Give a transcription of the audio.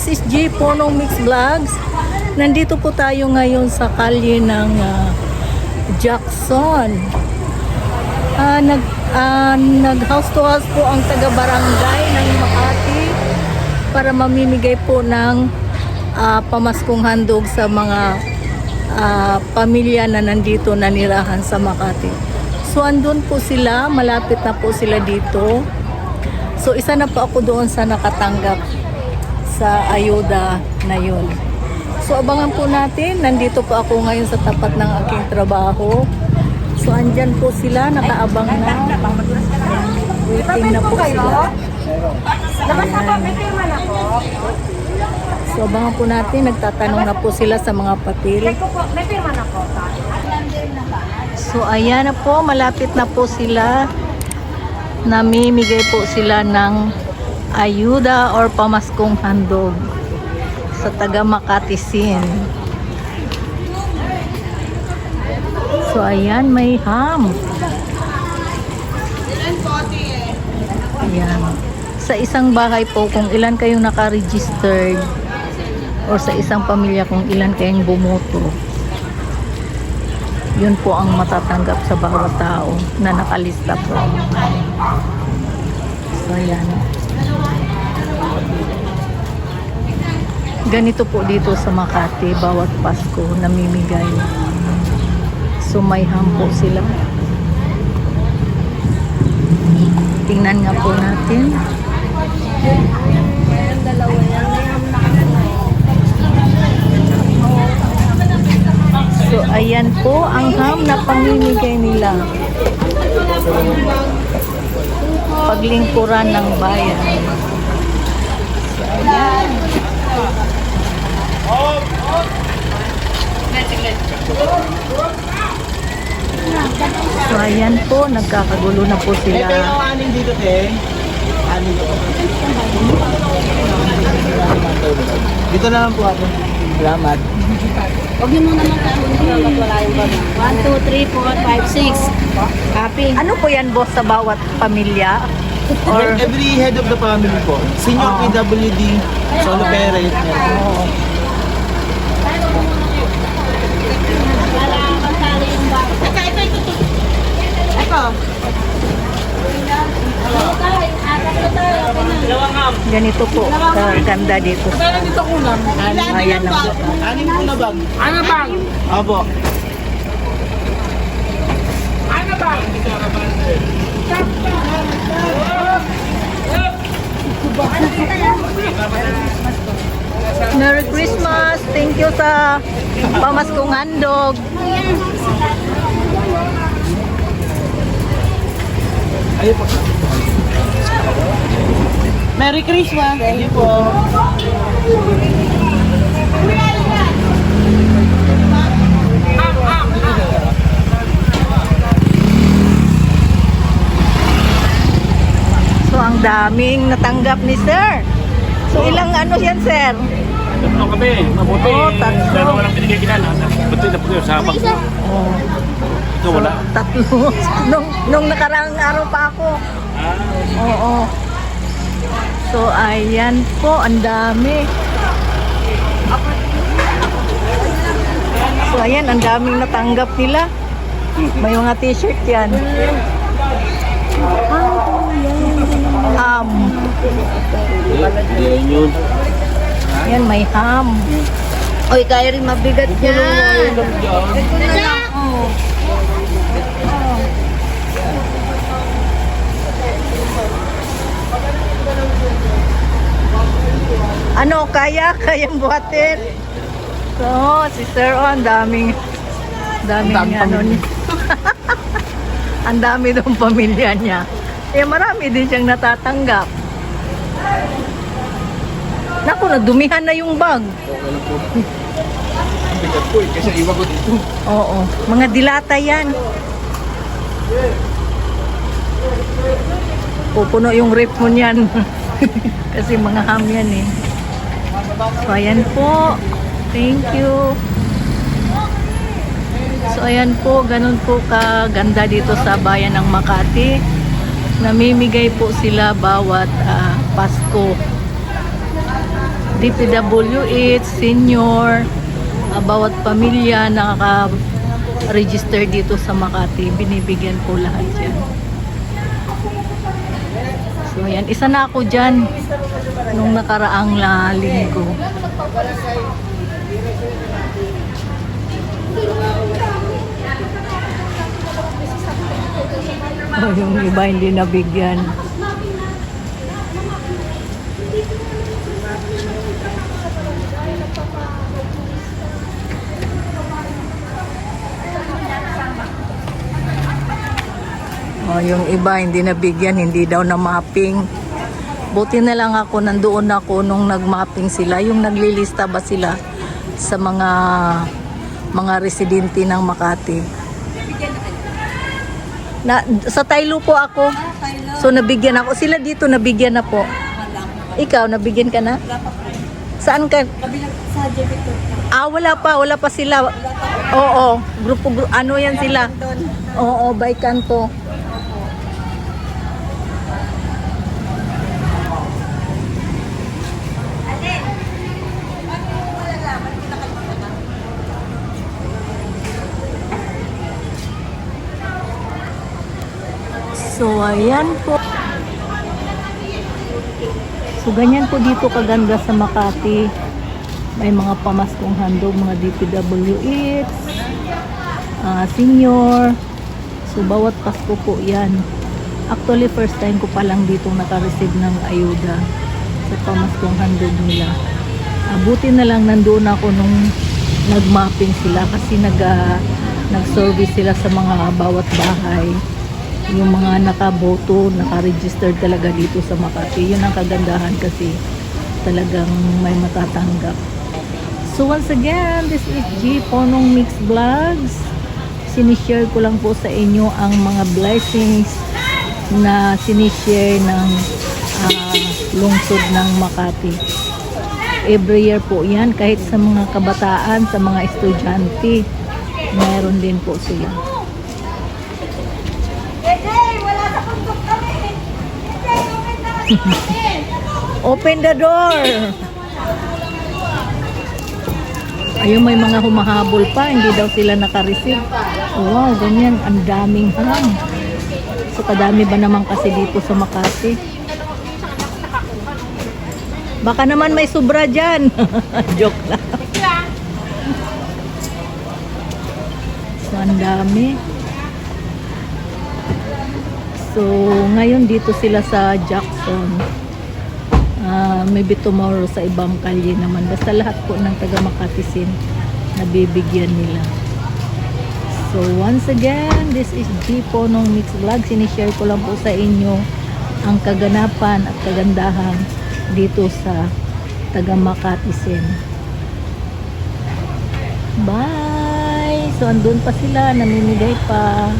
this is G Ponong Mix Vlogs. Nandito po tayo ngayon sa kalye ng Jackson. Nag-house to house po ang taga-barangay ng Makati para mamimigay po ng pamaskong handog sa mga pamilya na nandito nanirahan sa Makati. So andun po sila, malapit na po sila dito. So isa na po ako doon sa nakatanggap sa ayuda na yun. So abangan po natin, nandito po ako ngayon sa tapat ng aking trabaho. So andyan po sila, nakaabang na. Waiting na po sila. So abangan po natin, nagtatanong na po sila sa mga papel. So ayan na po, malapit na po sila. Namimigay po sila ng ayuda or pamaskong handog sa taga Makati Sin. So ayan, may ham. Ayan. Sa isang bahay po, kung ilan kayong naka-registered or sa isang pamilya kung ilan kayong bumoto, yun po ang matatanggap sa bawat tao na nakalista po. So ayan. Ganito po dito sa Makati, bawat Pasko namimigay. So may ham po sila. Tingnan nga po natin. So ayan po ang ham na pamimigay nila. Paglingkuran ng bayan. So ayan. So ayan po, nagkakagulo na po sila. Dito na lang po ako. Salamat. Huwag niyo muna magkakaroon wala yung bag. 1, 2, 3, 4, 5, 6. Copy. Ano po yan, boss, sa bawat pamilya? Or Every head of the family po. Senior PWD, solo parent. Oo. Para magkali yung bag. Ito. Ganito po, ganda dito. Dito kulang. Ayan na po. Anin po na bag. Ano bag? Opo. Ano bag? Merry Christmas! Thank you sa pamaskong handog. Ayun po. Merry Christmas! Thank you po. So ang daming natanggap ni sir. So ilang ano yan, sir? Tatlo kami, mabuti. Oo, tatlo. Pero walang binigay kilala. Buti na po yung sabang. Oh, Ito wala. tatlo. nung nakaraang araw pa ako. Oo. So ayan po, ang dami. So ayan, ang daming natanggap nila. May mga t-shirt yan. Yan yun. Yan, may ham. Oy, kaya rin mabigat yan. Oh. Ano, kayang buhatin. So, si Sir, oh, ang daming ano niya. Ang dami ng pamilya niya. Eh, marami din siyang natatanggap. Naku, nadumihan na yung bag. Bigat po eh, kasi iwan ko dito. Oo, mga dilata yan. Pupuno yung rip mo niyan. Kasi mga ham yan eh. So, ayan po. Thank you. So, ayan po. Ganun po kaganda dito sa bayan ng Makati. Namimigay po sila bawat Pasko. DPWH, senior, bawat pamilya nakaka-register dito sa Makati. Binibigyan po lahat yan. So yan, isa na ako dyan nung nakaraang linggo. Oh, yung iba hindi nabigyan. Oh, yung iba hindi nabigyan, hindi daw na mapping. Buti na lang ako, nandoon ako nung nag-mapping sila, yung naglilista ba sila sa mga residente ng Makati. Sa Taylo po ako. So nabigyan ako. Sila dito nabigyan na po. Ikaw, nabigyan ka na? Saan ka? Sa Jupiter. Wala pa sila. Oo, grupo, ano yan sila? Oo, by kanto. So, ayan po. So, ganyan po dito kaganda sa Makati. May mga pamaskong handog, mga DPWH, senior. So, bawat Pasko po yan. Actually, first time ko pa lang dito naka-receive ng ayuda sa pamaskong handog nila. Buti na lang nandoon ako nung nag-mapping sila kasi nag-service sila sa mga bawat bahay. Yung mga nakaboto, naka-register talaga dito sa Makati. Yun ang kagandahan kasi talagang may matatanggap. So once again, this is G Ponong Mix Vlogs. Sinishare ko lang po sa inyo ang mga blessings na sinishare ng lungsod ng Makati. Every year po yan, kahit sa mga kabataan, sa mga estudyante, mayroon din po sila. Open the door. Ayun, may mga humahabol pa, hindi daw sila naka-receive. Wow, ganyan, ang daming ham. So kadami ba naman kasi dito sa Makati? Baka naman may sobra dyan. Joke lang. So ang dami. So, ngayon dito sila sa Jackson. Maybe tomorrow sa ibang kalye naman. Basta lahat po ng taga Makatisin nabibigyan nila. So, once again, this is G Ponong Mix Vlog. Sinishare ko lang po sa inyo ang kaganapan at kagandahan dito sa taga Makatisin. Bye! So, andun pa sila. Namimigay pa.